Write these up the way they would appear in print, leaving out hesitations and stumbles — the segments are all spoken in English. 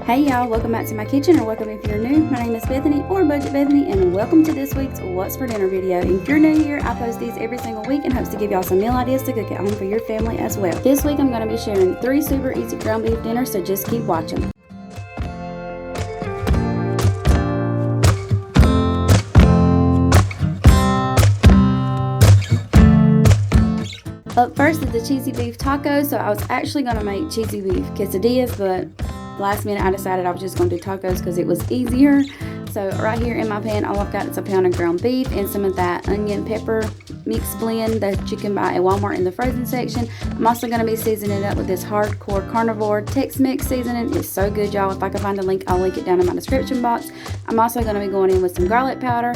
Hey y'all, welcome back to my kitchen, or welcome if you're new. My name is Bethany, or Budget Bethany, and welcome to this week's What's for Dinner video. And if you're new here, I post these every single week in hopes to give y'all some meal ideas to cook at home for your family as well. This week I'm going to be sharing 3 super easy ground beef dinners, so just keep watching. Up first is the cheesy beef tacos. So I was actually going to make cheesy beef quesadillas, but last minute I decided I was just going to do tacos because it was easier. So right here in my pan, all I've got is a pound of ground beef and some of that onion pepper mix blend that you can buy at Walmart in the frozen section. I'm also going to be seasoning it up with this hardcore carnivore Tex-Mex seasoning. It's so good, y'all. If I can find a link, I'll link it down in my description box. I'm also going to be going in with some garlic powder.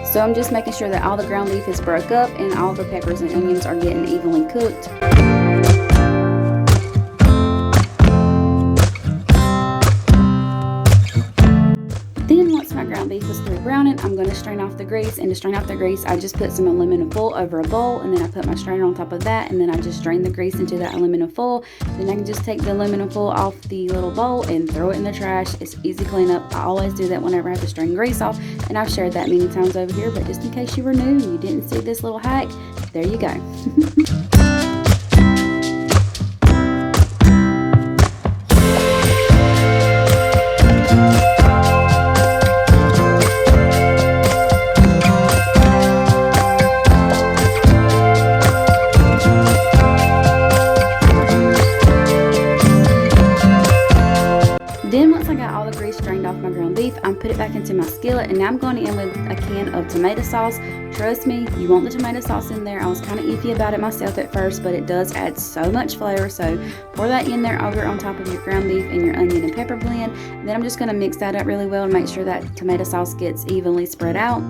So I'm just making sure that all the ground beef is broke up and all the peppers and onions are getting evenly cooked. Then once my ground beef was through browning, I'm going to strain off the grease. And to strain off the grease, I just put some aluminum foil over a bowl, and then I put my strainer on top of that, and then I just drain the grease into that aluminum foil. Then I can just take the aluminum foil off the little bowl and throw it in the trash. It's easy cleanup. I always do that whenever I have to strain grease off, and I've shared that many times over here, but just in case you were new and you didn't see this little hack, there you go. Then once I got all the grease drained off my ground beef, I put it back into my skillet, and now I'm going in with a can of tomato sauce. Trust me, you want the tomato sauce in there. I was kind of iffy about it myself at first, but it does add so much flavor. So pour that in there over on top of your ground beef and your onion and pepper blend. And then I'm just going to mix that up really well and make sure that tomato sauce gets evenly spread out.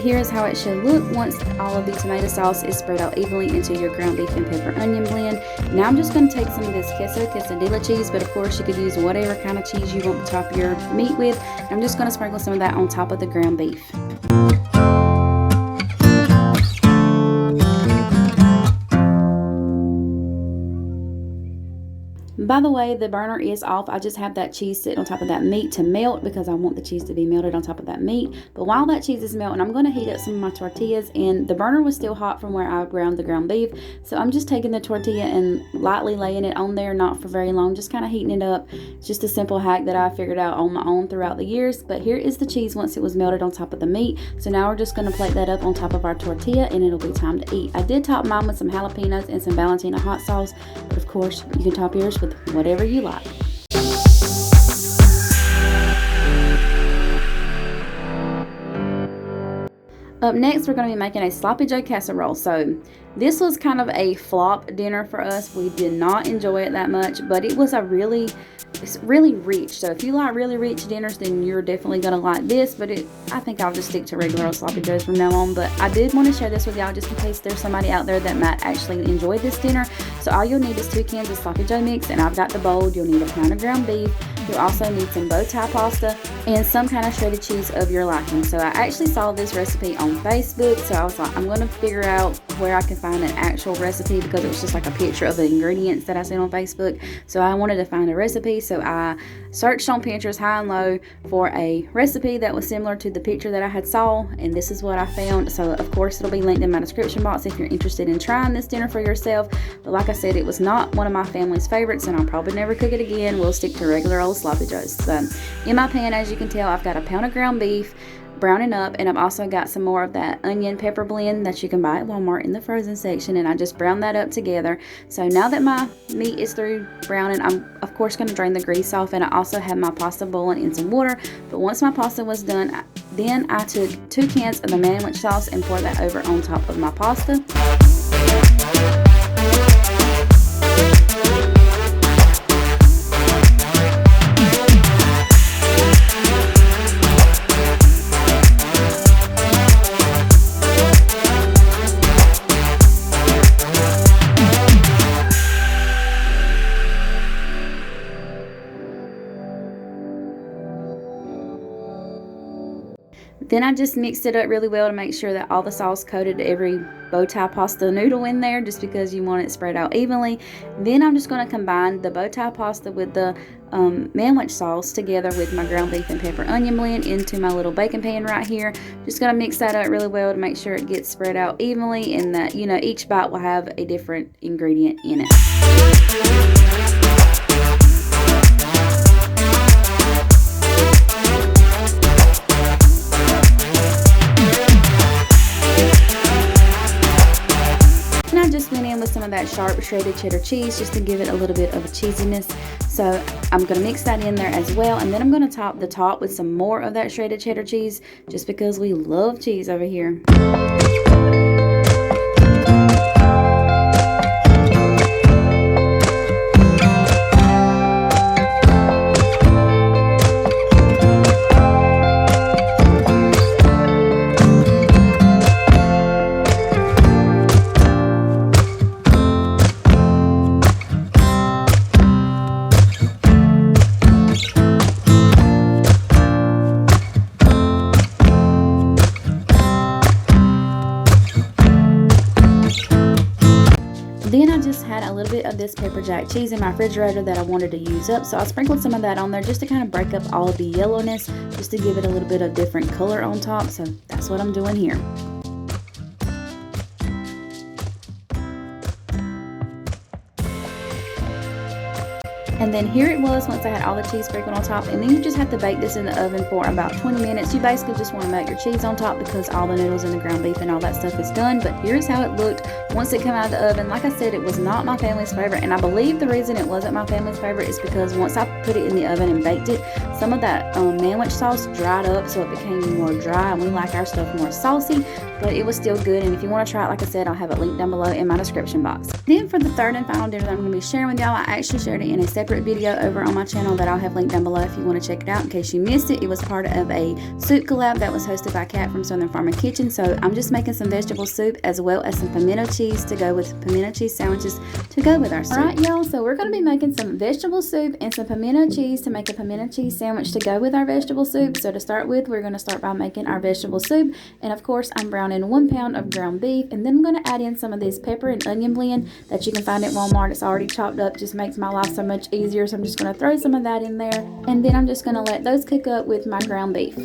Here's how it should look once all of the tomato sauce is spread out evenly into your ground beef and pepper onion blend. Now I'm just going to take some of this quesadilla cheese, but of course you could use whatever kind of cheese you want to top your meat with. I'm just going to sprinkle some of that on top of the ground beef. By the way, the burner is off. I just have that cheese sitting on top of that meat to melt because I want the cheese to be melted on top of that meat. But while that cheese is melting, I'm going to heat up some of my tortillas, and the burner was still hot from where I ground the ground beef. So I'm just taking the tortilla and lightly laying it on there, not for very long, just kind of heating it up. It's just a simple hack that I figured out on my own throughout the years. But here is the cheese once it was melted on top of the meat. So now we're just going to plate that up on top of our tortilla, and it'll be time to eat. I did top mine with some jalapenos and some Valentina hot sauce, but of course you can top yours with whatever you like. Up next, we're going to be making a sloppy Joe casserole. So this was kind of a flop dinner for us. We did not enjoy it that much, but it was it's really rich. So if you like really rich dinners, then you're definitely going to like this, but I think I'll just stick to regular old sloppy joes from now on. But I did want to share this with y'all just in case there's somebody out there that might actually enjoy this dinner. So all you'll need is 2 cans of sloppy joe mix, and I've got the bowl. You'll need a pound of ground beef. You'll also need some bow tie pasta and some kind of shredded cheese of your liking. So I actually saw this recipe on Facebook, so I was like, I'm going to figure out where I can find an actual recipe because it was just like a picture of the ingredients that I seen on Facebook. So I wanted to find a recipe, so I searched on Pinterest high and low for a recipe that was similar to the picture that I had saw, and this is what I found. So of course it'll be linked in my description box if you're interested in trying this dinner for yourself. But like I said, it was not one of my family's favorites, and I'll probably never cook it again. We'll stick to regular old sloppy joes. So in my pan, as you can tell, I've got a pound of ground beef browning up, and I've also got some more of that onion pepper blend that you can buy at Walmart in the frozen section, and I just browned that up together. So now that my meat is through browning, I'm of course going to drain the grease off, and I also have my pasta boiling in some water. But once my pasta was done, then I took 2 cans of the sandwich sauce and poured that over on top of my pasta. Then I just mixed it up really well to make sure that all the sauce coated every bow tie pasta noodle in there, just because you want it spread out evenly. Then I'm just going to combine the bow tie pasta with the sandwich sauce together with my ground beef and pepper onion blend into my little baking pan right here. Just going to mix that up really well to make sure it gets spread out evenly, and that, you know, each bite will have a different ingredient in it. With some of that sharp shredded cheddar cheese just to give it a little bit of a cheesiness. So I'm going to mix that in there as well, and then I'm going to top the top with some more of that shredded cheddar cheese, just because we love cheese over here. Then I just had a little bit of this pepper jack cheese in my refrigerator that I wanted to use up, so I sprinkled some of that on there just to kind of break up all of the yellowness, just to give it a little bit of different color on top. So that's what I'm doing here. And then here it was once I had all the cheese sprinkled on top. And then you just have to bake this in the oven for about 20 minutes. You basically just want to melt your cheese on top because all the noodles and the ground beef and all that stuff is done. But here's how it looked once it came out of the oven. Like I said, it was not my family's favorite. And I believe the reason it wasn't my family's favorite is because once I put it in the oven and baked it, some of that sandwich sauce dried up, so it became more dry. And we like our stuff more saucy, but it was still good. And if you want to try it, like I said, I'll have it linked down below in my description box. Then for the third and final dinner that I'm going to be sharing with y'all, I actually shared it in a separate video over on my channel that I'll have linked down below if you want to check it out in case you missed it. It was part of a soup collab that was hosted by Kat from Southern Farmer Kitchen. So I'm just making some vegetable soup as well as some pimento cheese to go with pimento cheese sandwiches to go with our soup. Alright y'all, so we're going to be making some vegetable soup and some pimento cheese to make a pimento cheese sandwich to go with our vegetable soup. So to start with, we're going to start by making our vegetable soup, and of course I'm browning 1 pound of ground beef, and then I'm going to add in some of this pepper and onion blend that you can find at Walmart. It's already chopped up, just makes my life so much easier. So I'm just going to throw some of that in there, and then I'm just going to let those cook up with my ground beef.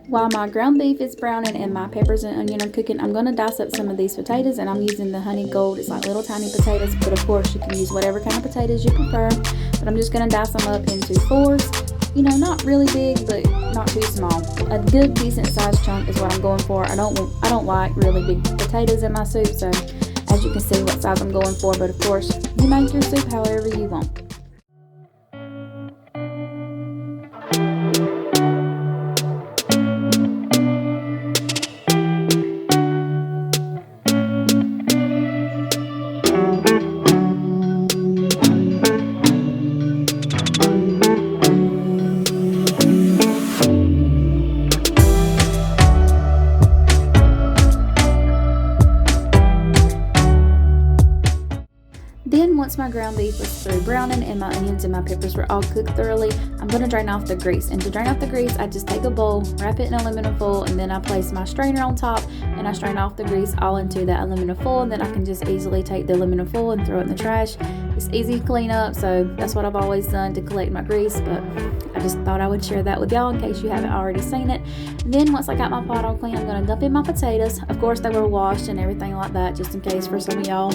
While my ground beef is browning and my peppers and onion are cooking, I'm going to dice up some of these potatoes, and I'm using the honey gold. It's like little tiny potatoes, but of course you can use whatever kind of potatoes you prefer. But I'm just going to dice them up into fours. You know, not really big, but not too small. A good, decent sized chunk is what I'm going for. I don't like really big potatoes in my soup, so as you can see what size I'm going for. But of course, you make your soup however you want. Then once my ground beef was through browning and my onions and my peppers were all cooked thoroughly, I'm going to drain off the grease. And to drain off the grease, I just take a bowl, wrap it in aluminum foil, and then I place my strainer on top, and I strain off the grease all into that aluminum foil, and then I can just easily take the aluminum foil and throw it in the trash. It's easy to clean up, so that's what I've always done to collect my grease, but I just thought I would share that with y'all in case you haven't already seen it. Then once I got my pot all clean, I'm going to dump in my potatoes. Of course, they were washed and everything like that, just in case for some of y'all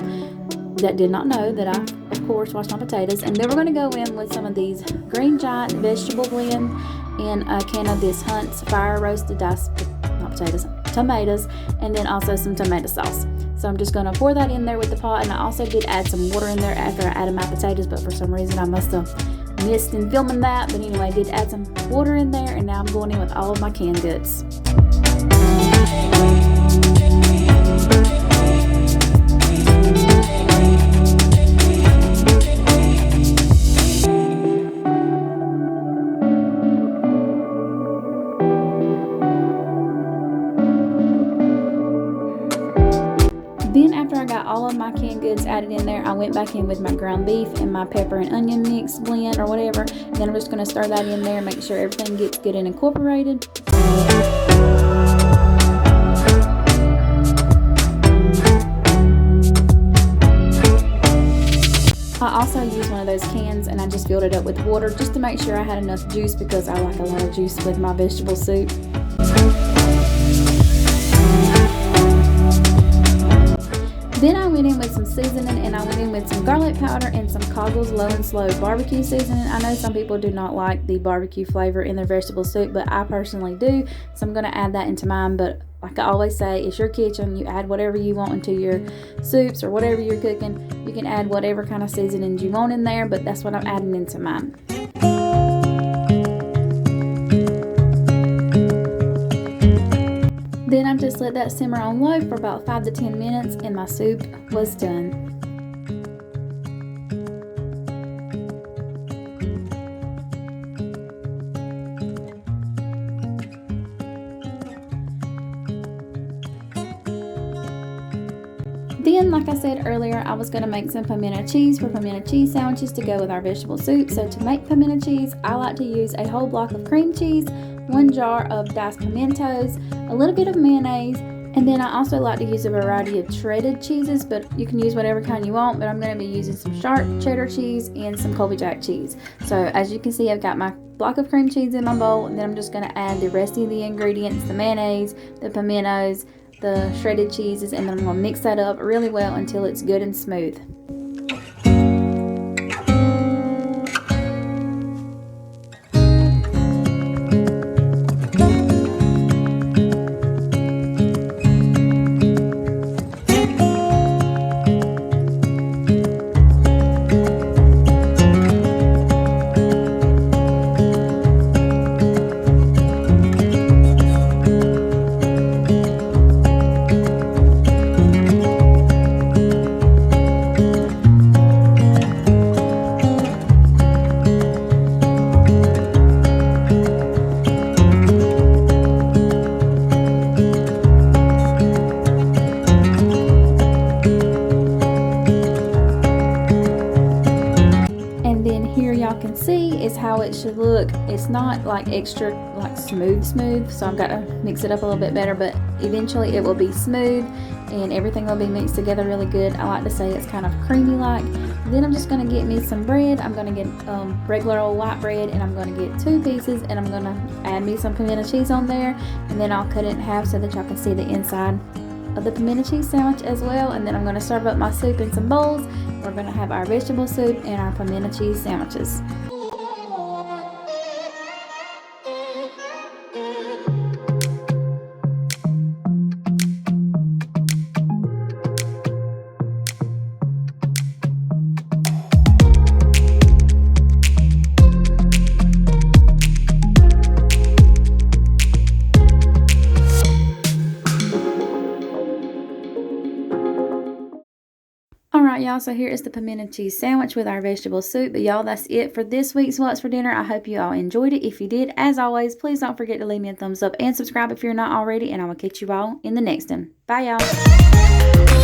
that did not know that I, of course, washed my potatoes. And then we're going to go in with some of these Green Giant vegetable blend and a can of this Hunt's fire roasted diced, not potatoes, tomatoes, and then also some tomato sauce. So I'm just going to pour that in there with the pot, and I also did add some water in there after I added my potatoes, but for some reason I must have missed in filming that. But anyway, I did add some water in there, and now I'm going in with all of my canned goods. all of my canned goods added in there, I went back in with my ground beef and my pepper and onion mix blend or whatever. And then I'm just going to stir that in there, make sure everything gets good and incorporated. I also used one of those cans and I just filled it up with water just to make sure I had enough juice, because I like a lot of juice with my vegetable soup. Then I went in with some seasoning, and I went in with some garlic powder and some Coggles Low and Slow barbecue seasoning. I know some people do not like the barbecue flavor in their vegetable soup, but I personally do, so I'm going to add that into mine. But like I always say, it's your kitchen. You add whatever you want into your soups or whatever you're cooking. You can add whatever kind of seasonings you want in there, but that's what I'm adding into mine. Then I just let that simmer on low for about 5 to 10 minutes and my soup was done. Then, like I said earlier, I was going to make some pimento cheese for pimento cheese sandwiches to go with our vegetable soup. So to make pimento cheese, I like to use a whole block of cream cheese, 1 jar of diced pimentos, a little bit of mayonnaise, and then I also like to use a variety of shredded cheeses, but you can use whatever kind you want. But I'm going to be using some sharp cheddar cheese and some Colby Jack cheese. So as you can see, I've got my block of cream cheese in my bowl, and then I'm just going to add the rest of the ingredients, the mayonnaise, the pimentos, the shredded cheeses, and then I'm going to mix that up really well until it's good and smooth. Can see is how it should look. It's not like extra like smooth, so I've got to mix it up a little bit better, but eventually it will be smooth and everything will be mixed together really good. I like to say it's kind of creamy like. Then I'm just going to get me some bread. I'm going to get regular old white bread, and I'm going to get 2 pieces, and I'm going to add me some pimento cheese on there, and then I'll cut it in half so that y'all can see the inside of the pimento cheese sandwich as well. And then I'm going to serve up my soup in some bowls. We're going to have our vegetable soup and our pimento cheese sandwiches. Alright y'all, so here is the pimento cheese sandwich with our vegetable soup. But y'all, that's it for this week's What's for Dinner. I hope you all enjoyed it. If you did, as always, please don't forget to leave me a thumbs up and subscribe if you're not already, and I will catch you all in the next one. Bye y'all.